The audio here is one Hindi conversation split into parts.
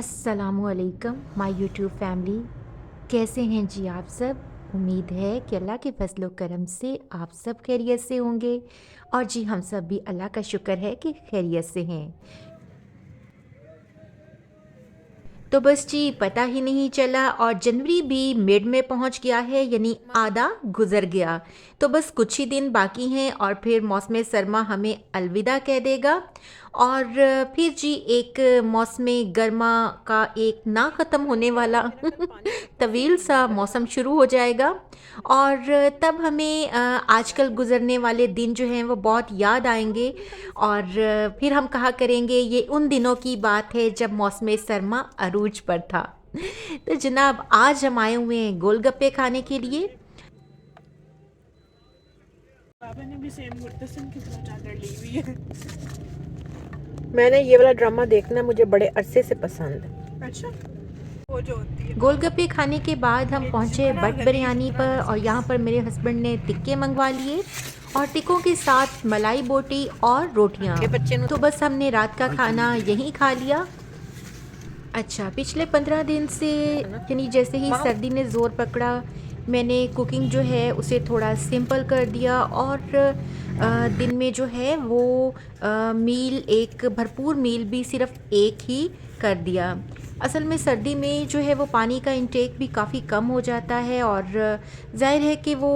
अस्सलामुअलैकुम माय यूट्यूब फैमिली। कैसे हैं जी आप सब। उम्मीद है कि अल्लाह के फजलो करम से आप सब खैरियत से होंगे। और जी हम सब भी अल्लाह का शुक्र है कि खैरियत से हैं। तो बस जी पता ही नहीं चला और जनवरी भी मिड में पहुंच गया है, यानी आधा गुजर गया। तो बस कुछ ही दिन बाकी हैं और फिर मौसम सरमा हमें अलविदा कह देगा। और फिर जी एक मौसम गर्मा का एक ना ख़त्म होने वाला तवील सा मौसम शुरू हो जाएगा। और तब हमें आजकल गुजरने वाले दिन जो हैं वो बहुत याद आएंगे। और फिर हम कहा करेंगे ये उन दिनों की बात है जब मौसम सरमा अरूज पर था। तो जनाब आज हम आए हुए हैं गोलगप्पे खाने के लिए। बाबा ने भी सेम मुर्तसिम की तरह चादर ली हुई है। मैंने ये वाला ड्रामा देखना मुझे बड़े अरसे से पसंद है। अच्छा, वो जो होती है गोलगप्पे खाने के बाद हम पहुंचे जिगरा बट गली बिरयानी जिगरा पर और लजीज। यहाँ पर मेरे हस्बैंड ने टिक्के मंगवा लिए और टिक्कों के साथ मलाई बोटी और रोटियाँ। के बच्चे तो बस हमने रात का खाना यहीं खा लिया। अच्छा, पिछले 15 दिन से यानी जैसे ही सर्दी ने ज़ोर पकड़ा, मैंने कुकिंग जो है उसे थोड़ा सिंपल कर दिया। और दिन में जो है वो मील एक भरपूर मील भी सिर्फ एक ही कर दिया। असल में सर्दी में जो है वो पानी का इंटेक भी काफ़ी कम हो जाता है और ज़ाहिर है कि वो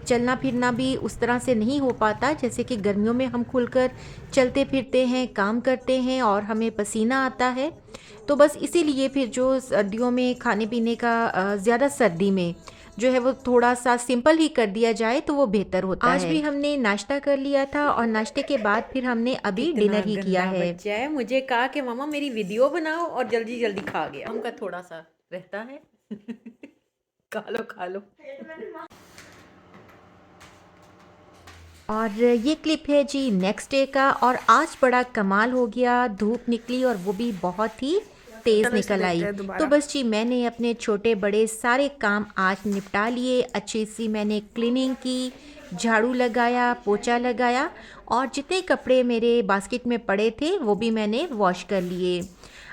चलना फिरना भी उस तरह से नहीं हो पाता जैसे कि गर्मियों में हम खुलकर चलते फिरते हैं, काम करते हैं और हमें पसीना आता है। तो बस इसीलिए फिर जो सर्दियों में खाने पीने का ज़्यादा सर्दी में जो है वो थोड़ा सा सिंपल ही कर दिया जाए तो वो बेहतर होता है। आज भी हमने नाश्ता कर लिया था और नाश्ते के बाद फिर हमने अभी कितना डिनर ही किया गंदा है। बच्चा है, मुझे कहा कि मामा मेरी वीडियो बनाओ और जल्दी जल्दी खा गया। हमका थोड़ा सा रहता है खा लो खा लो। और ये क्लिप है जी नेक्स्ट डे का और आज बड़ा कमाल हो गया, धूप निकली और वो भी बहुत ही तेज़ चलो इसे निकल देखते आई। हैं तो दोबारा। बस जी मैंने अपने छोटे बड़े सारे काम आज निपटा लिए। अच्छी सी मैंने क्लीनिंग की, झाड़ू लगाया, पोछा लगाया और जितने कपड़े मेरे बास्केट में पड़े थे वो भी मैंने वॉश कर लिए।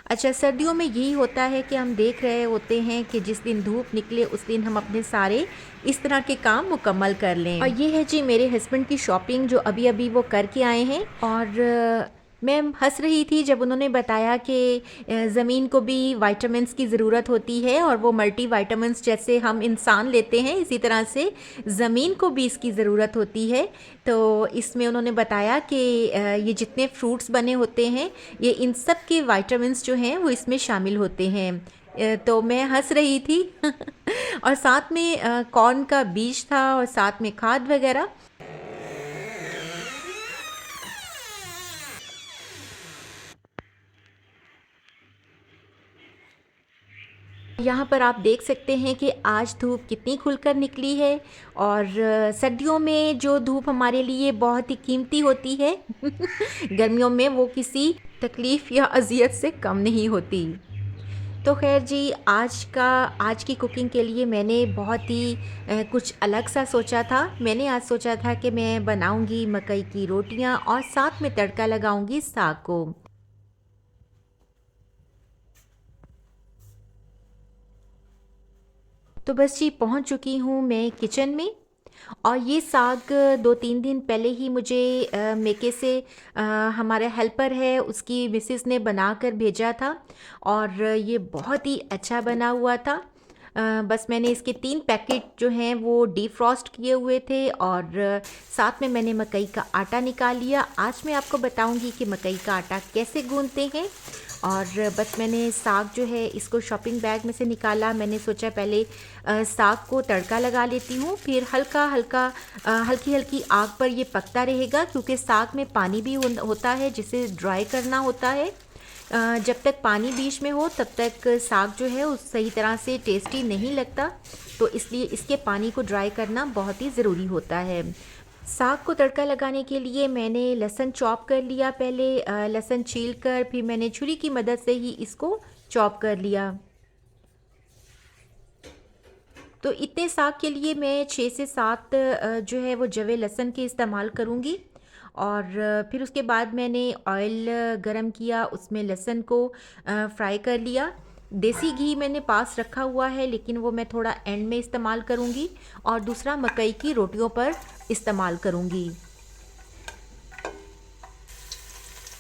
अच्छा, सर्दियों में यही होता है कि हम देख रहे होते हैं कि जिस दिन धूप निकले उस दिन हम अपने सारे इस तरह के काम मुकम्मल कर लें। और ये है जी मेरे हस्बैंड की शॉपिंग जो अभी अभी वो करके आए हैं। और मैं हंस रही थी जब उन्होंने बताया कि ज़मीन को भी विटामिन्स की ज़रूरत होती है और वो मल्टी विटामिन्स जैसे हम इंसान लेते हैं इसी तरह से ज़मीन को भी इसकी ज़रूरत होती है। तो इसमें उन्होंने बताया कि ये जितने फ्रूट्स बने होते हैं ये इन सब के विटामिन्स जो हैं वो इसमें शामिल होते हैं। तो मैं हंस रही थी और साथ में कॉर्न का बीज था और साथ में खाद वगैरह। यहाँ पर आप देख सकते हैं कि आज धूप कितनी खुलकर निकली है। और सर्दियों में जो धूप हमारे लिए बहुत ही कीमती होती है गर्मियों में वो किसी तकलीफ़ या अजियत से कम नहीं होती। तो खैर जी आज की कुकिंग के लिए मैंने बहुत ही कुछ अलग सा सोचा था। मैंने आज सोचा था कि मैं बनाऊंगी मकई की रोटियां और साथ में तड़का लगाऊंगी साग को। तो बस जी पहुंच चुकी हूँ मैं किचन में। और ये साग 2-3 दिन पहले ही मुझे मेके से हमारा हेल्पर है उसकी मिसेस ने बना कर भेजा था और ये बहुत ही अच्छा बना हुआ था। बस मैंने इसके 3 पैकेट जो हैं वो डीफ्रॉस्ट किए हुए थे और साथ में मैंने मकई का आटा निकाल लिया। आज मैं आपको बताऊंगी कि मकई का आटा कैसे गूंथते हैं। और बस मैंने साग जो है इसको शॉपिंग बैग में से निकाला। मैंने सोचा पहले साग को तड़का लगा लेती हूँ, फिर हल्का हल्का हल्की हल्की आग पर ये पकता रहेगा क्योंकि साग में पानी भी होता है जिसे ड्राई करना होता है। जब तक पानी बीच में हो तब तक साग जो है उस सही तरह से टेस्टी नहीं लगता। तो इसलिए इसके पानी को ड्राई करना बहुत ही ज़रूरी होता है। साग को तड़का लगाने के लिए मैंने लहसुन चॉप कर लिया। पहले लहसुन छील कर फिर मैंने छुरी की मदद से ही इसको चॉप कर लिया। तो इतने साग के लिए मैं 6 से 7 जो है वो जवे लहसुन के इस्तेमाल करूँगी। और फिर उसके बाद मैंने ऑयल गरम किया, उसमें लहसुन को फ्राई कर लिया। देसी घी मैंने पास रखा हुआ है, लेकिन वो मैं थोड़ा एंड में इस्तेमाल करूँगी, और दूसरा मकई की रोटियों पर इस्तेमाल करूँगी।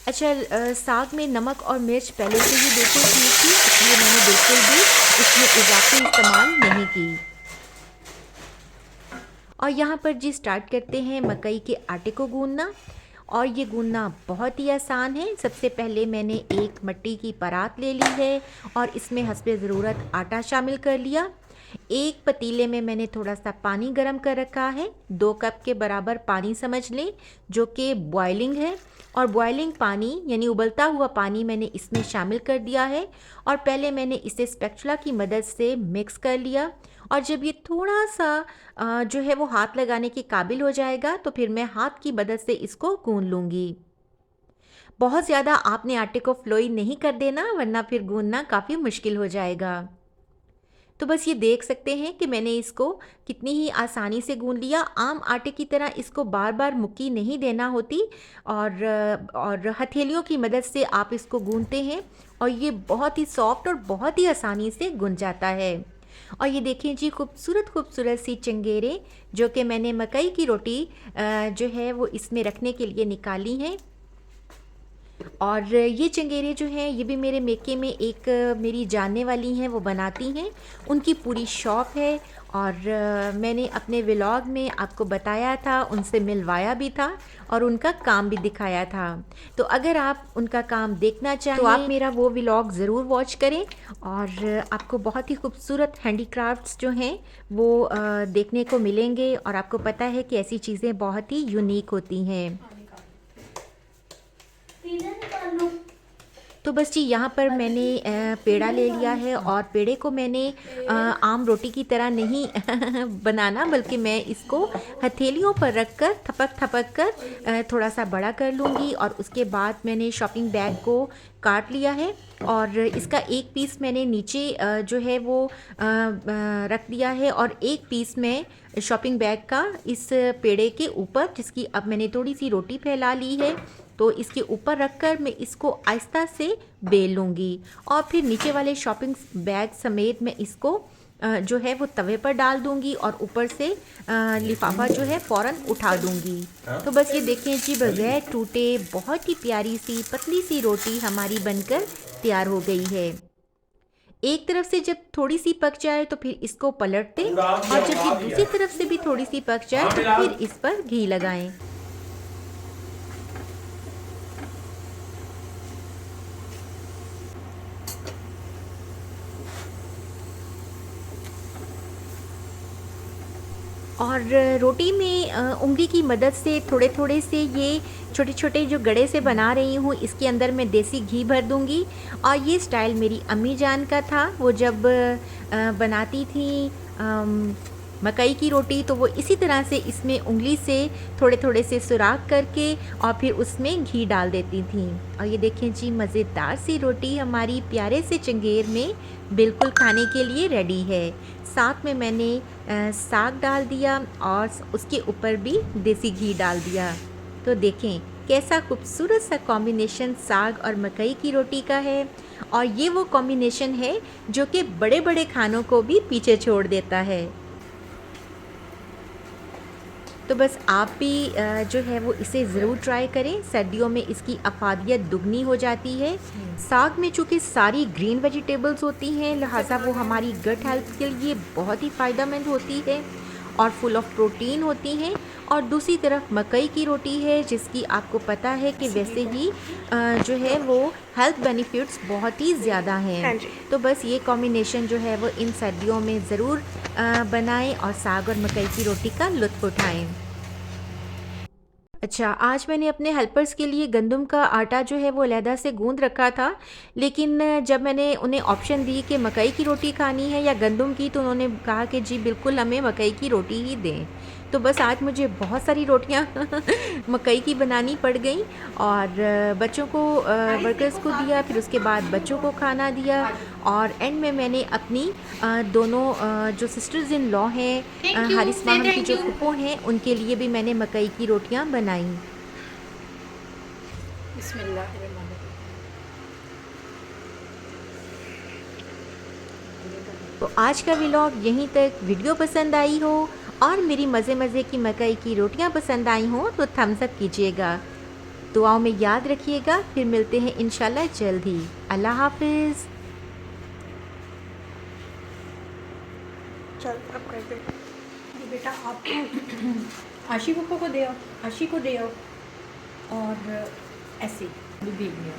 अच्छा, साग में नमक और मिर्च पहले से ही बिल्कुल ठीक थी, इसलिए मैंने बिल्कुल भी इसमें इजाफी इस्तेमाल नहीं की। और यहाँ पर जी स्टार्ट करते हैं मकई के आटे को गूंदना, और ये गूंदना बहुत ही आसान है। सबसे पहले मैंने एक मट्टी की परात ले ली है और इसमें हस्बे ज़रूरत आटा शामिल कर लिया। एक पतीले में मैंने थोड़ा सा पानी गरम कर रखा है, 2 कप के बराबर पानी समझ लें, जो कि बॉइलिंग है। और बॉइलिंग पानी यानी उबलता हुआ पानी मैंने इसमें शामिल कर दिया है, और पहले मैंने इसे स्पैचुला की मदद से मिक्स कर लिया। और जब ये थोड़ा सा जो है वो हाथ लगाने के काबिल हो जाएगा, तो फिर मैं हाथ की मदद से इसको गूंद लूँगी। बहुत ज़्यादा आपने आटे को फ्लोई नहीं कर देना, वरना फिर गूंदना काफ़ी मुश्किल हो जाएगा। तो बस ये देख सकते हैं कि मैंने इसको कितनी ही आसानी से गूंद लिया। आम आटे की तरह इसको बार बार मुक्की नहीं देना होती, और हथेलियों की मदद से आप इसको गूंदते हैं, और ये बहुत ही सॉफ्ट और बहुत ही आसानी से गुंज जाता है। और ये देखें जी, खूबसूरत खूबसूरत सी चंगेरे जो कि मैंने मकई की रोटी जो है वो इसमें रखने के लिए निकाली हैं। और ये चंगेरे जो हैं ये भी मेरे मेके में एक मेरी जानने वाली हैं, वो बनाती हैं, उनकी पूरी शॉप है। और मैंने अपने व्लॉग में आपको बताया था, उनसे मिलवाया भी था और उनका काम भी दिखाया था। तो अगर आप उनका काम देखना चाहें तो आप मेरा वो व्लॉग ज़रूर वॉच करें, और आपको बहुत ही खूबसूरत हैंडीक्राफ्ट्स जो हैं वो देखने को मिलेंगे। और आपको पता है कि ऐसी चीज़ें बहुत ही यूनिक होती हैं। तो बस जी यहाँ पर मैंने पेड़ा ले लिया है, और पेड़े को मैंने आम रोटी की तरह नहीं बनाना, बल्कि मैं इसको हथेलियों पर रख कर थपक थपक कर थोड़ा सा बड़ा कर लूँगी। और उसके बाद मैंने शॉपिंग बैग को काट लिया है, और इसका एक पीस मैंने नीचे जो है वो रख दिया है, और एक पीस मैं शॉपिंग बैग का इस पेड़े के ऊपर, जिसकी अब मैंने थोड़ी सी रोटी फैला ली है, तो इसके ऊपर रखकर मैं इसको आहिस्ता से बेल लूँगी। और फिर नीचे वाले शॉपिंग बैग समेत मैं इसको जो है वो तवे पर डाल दूँगी, और ऊपर से लिफाफा जो है फ़ौरन उठा दूँगी। तो बस ये देखें जी, बगैर टूटे बहुत ही प्यारी सी पतली सी रोटी हमारी बनकर तैयार हो गई है। एक तरफ से जब थोड़ी सी पक जाए तो फिर इसको पलट दें, और जब ये दूसरी तरफ से भी थोड़ी सी पक जाए तो फिर इस पर घी लगाएं। और रोटी में उंगली की मदद से थोड़े थोड़े से ये छोटे छोटे जो गड़े से बना रही हूँ, इसके अंदर मैं देसी घी भर दूँगी। और ये स्टाइल मेरी अम्मी जान का था, वो जब बनाती थी मकई की रोटी, तो वो इसी तरह से इसमें उंगली से थोड़े थोड़े से सुराख करके और फिर उसमें घी डाल देती थी। और ये देखें जी, मज़ेदार सी रोटी हमारी प्यारे से चंगेर में बिल्कुल खाने के लिए रेडी है। साथ में मैंने साग डाल दिया और उसके ऊपर भी देसी घी डाल दिया। तो देखें कैसा खूबसूरत सा कॉम्बिनेशन साग और मकई की रोटी का है। और ये वो कॉम्बिनेशन है जो कि बड़े बड़े खानों को भी पीछे छोड़ देता है। तो बस आप भी जो है वो इसे ज़रूर ट्राई करें। सर्दियों में इसकी अफादियत दुगनी हो जाती है। साग में चूँकि सारी ग्रीन वेजिटेबल्स होती हैं, लिहाजा वो हमारी गट हेल्थ के लिए बहुत ही फ़ायदेमंद होती है और फुल ऑफ प्रोटीन होती हैं। और दूसरी तरफ मकई की रोटी है, जिसकी आपको पता है कि वैसे ही जो है वो हेल्थ बेनिफिट्स बहुत ही ज़्यादा हैं। तो बस ये कॉम्बिनेशन जो है वो इन सर्दियों में ज़रूर बनाएं और साग और मकई की रोटी का लुत्फ़ उठाएं। अच्छा, आज मैंने अपने हेल्पर्स के लिए गंदम का आटा जो है वो अलहदा से गूंद रखा था, लेकिन जब मैंने उन्हें ऑप्शन दी कि मकई की रोटी खानी है या गंदम की, तो उन्होंने कहा कि जी बिल्कुल हमें मकई की रोटी ही दें। तो बस आज मुझे बहुत सारी रोटियां मकई की बनानी पड़ गई और बच्चों को वर्कर्स को दिया, फिर उसके बाद बच्चों को खाना दिया और एंड में मैंने अपनी दोनों जो सिस्टर्स इन लॉ हैं, हारिस माहम की जो फुप्पो हैं, उनके लिए भी मैंने मकई की रोटियां बनाई। बिस्मिल्लाहिर्रहमानिर्रहीम। तो आज का व्लॉग यहीं तक। वीडियो पसंद आई हो और मेरी मज़े मज़े की मकई की रोटियां पसंद आई हों तो थम्स अप कीजिएगा। दुआओं में याद रखिएगा। फिर मिलते हैं इंशाल्लाह जल्द ही। अल्लाह हाफिज़। चल अब कर दे। ये बेटा आप आशी पप्पो को दे आओ, आशी को दे आओ और ऐसे भी भेज दिया।